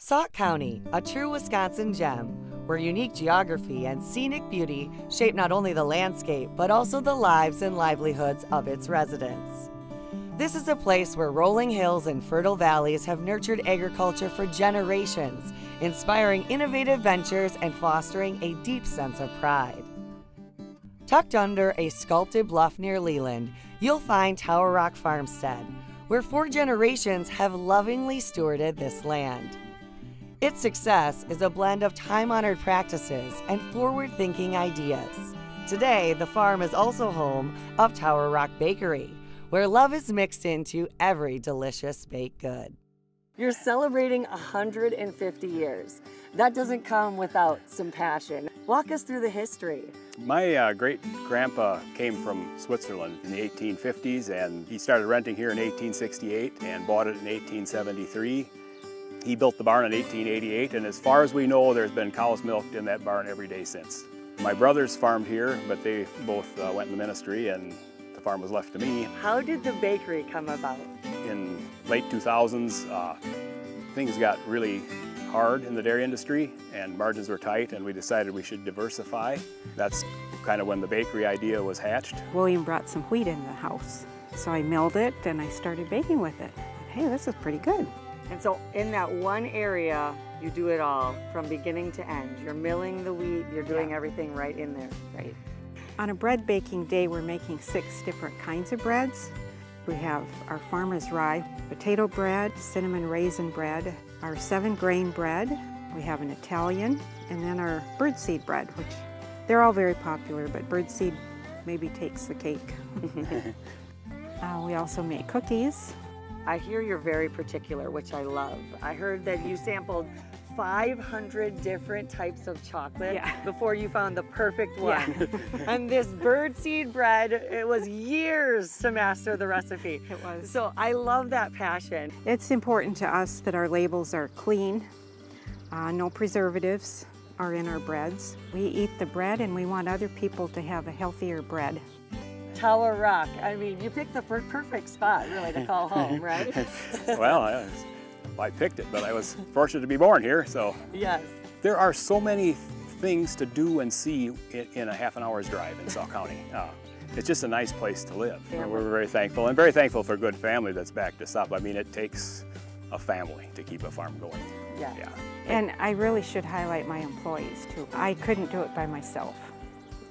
Sauk County, a true Wisconsin gem, where unique geography and scenic beauty shape not only the landscape, but also the lives and livelihoods of its residents. This is a place where rolling hills and fertile valleys have nurtured agriculture for generations, inspiring innovative ventures and fostering a deep sense of pride. Tucked under a sculpted bluff near Leland, you'll find Tower Rock Farmstead, where 4 generations have lovingly stewarded this land. Its success is a blend of time-honored practices and forward-thinking ideas. Today, the farm is also home of Tower Rock Bakery, where love is mixed into every delicious baked good. You're celebrating 150 years. That doesn't come without some passion. Walk us through the history. My great-grandpa came from Switzerland in the 1850s, and he started renting here in 1868 and bought it in 1873. He built the barn in 1888, and as far as we know, there's been cows milked in that barn every day since. My brothers farmed here, but they both went in the ministry, and the farm was left to me. How did the bakery come about? In late 2000s, things got really hard in the dairy industry, and margins were tight, and we decided we should diversify. That's kind of when the bakery idea was hatched. William brought some wheat into the house, so I milled it and I started baking with it. Hey, this is pretty good. And so in that one area, you do it all from beginning to end. You're milling the wheat, you're doing everything right in there. Right. On a bread baking day, we're making 6 different kinds of breads. We have our farmer's rye, potato bread, cinnamon raisin bread, our 7-grain bread. We have an Italian, and then our birdseed bread, which they're all very popular, but birdseed maybe takes the cake. We also make cookies. I hear you're very particular, which I love. I heard that you sampled 500 different types of chocolate before you found the perfect one. Yeah. And this birdseed bread, it was years to master the recipe. It was. So I love that passion. It's important to us that our labels are clean, no preservatives are in our breads. We eat the bread and we want other people to have a healthier bread. Tower Rock, I mean, you picked the perfect spot really to call home, right? Well, I picked it, but I was fortunate to be born here, so. Yes. There are so many things to do and see in a half an hour's drive in Sauk County. It's just a nice place to live. We're very thankful, and very thankful for a good family that's backed us up. I mean, it takes a family to keep a farm going. Yeah. And I really should highlight my employees too. I couldn't do it by myself,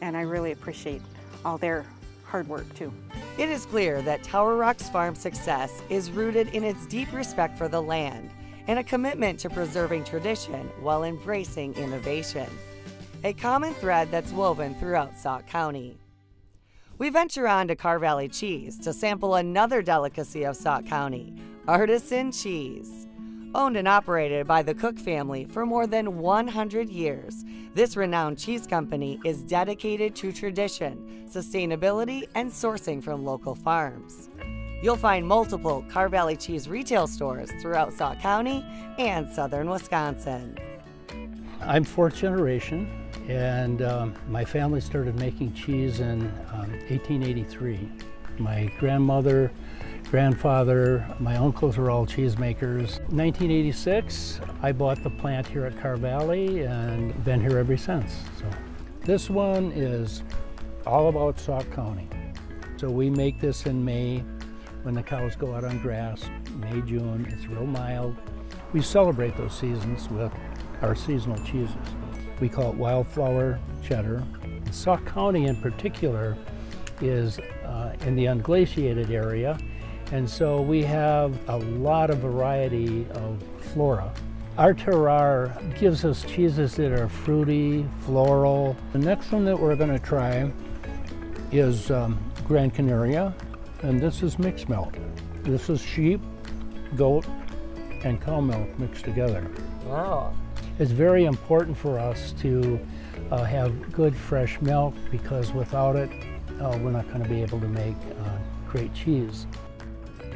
and I really appreciate all their hard work too. It is clear that Tower Rock's farm success is rooted in its deep respect for the land and a commitment to preserving tradition while embracing innovation, a common thread that's woven throughout Sauk County. We venture on to Carr Valley Cheese to sample another delicacy of Sauk County, artisan cheese. Owned and operated by the Cook family for more than 100 years, this renowned cheese company is dedicated to tradition, sustainability, and sourcing from local farms. You'll find multiple Carr Valley Cheese retail stores throughout Sauk County and southern Wisconsin. I'm 4th generation, and my family started making cheese in 1883. My grandmother, grandfather, my uncles were all cheesemakers. 1986, I bought the plant here at Carr Valley and been here ever since. So this one is all about Sauk County. So we make this in May when the cows go out on grass, May, June. It's real mild. We celebrate those seasons with our seasonal cheeses. We call it wildflower cheddar. Sauk County in particular is in the unglaciated area, and so we have a lot of variety of flora. Our terroir gives us cheeses that are fruity, floral. The next one that we're going to try is Grand Canaria, and this is mixed milk. This is sheep, goat, and cow milk mixed together. Wow. It's very important for us to have good fresh milk, because without it, we're not going to be able to make great cheese.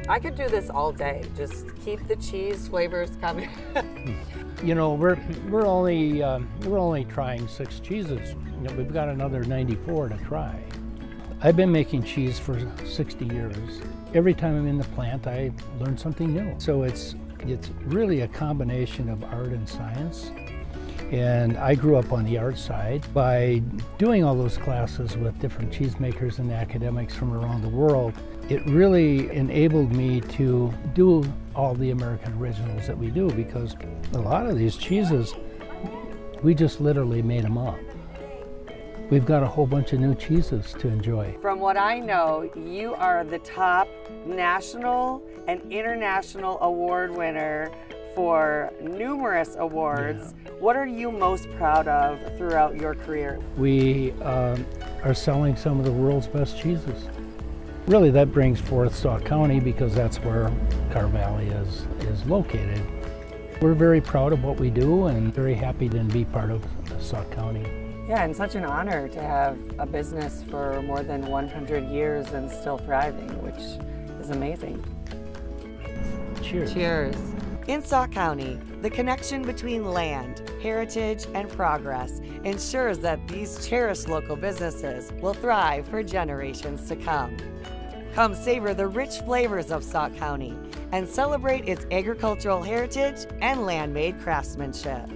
I could do this all day. Just keep the cheese flavors coming. You know, we're only trying 6 cheeses. You know, we've got another 94 to try. I've been making cheese for 60 years. Every time I'm in the plant, I learn something new. So it's It's really a combination of art and science. And I grew up on the art side. By doing all those classes with different cheesemakers and academics from around the world, it really enabled me to do all the American originals that we do, because a lot of these cheeses, we just literally made them up. We've got a whole bunch of new cheeses to enjoy. From what I know, you are the top national and international award winner for numerous awards. Yeah. What are you most proud of throughout your career? We are selling some of the world's best cheeses. Really, that brings forth Sauk County, because that's where Carr Valley is located. We're very proud of what we do and very happy to be part of Sauk County. Yeah, and such an honor to have a business for more than 100 years and still thriving, which is amazing. Cheers. Cheers. In Sauk County, the connection between land, heritage, and progress ensures that these cherished local businesses will thrive for generations to come. Come savor the rich flavors of Sauk County and celebrate its agricultural heritage and land-made craftsmanship.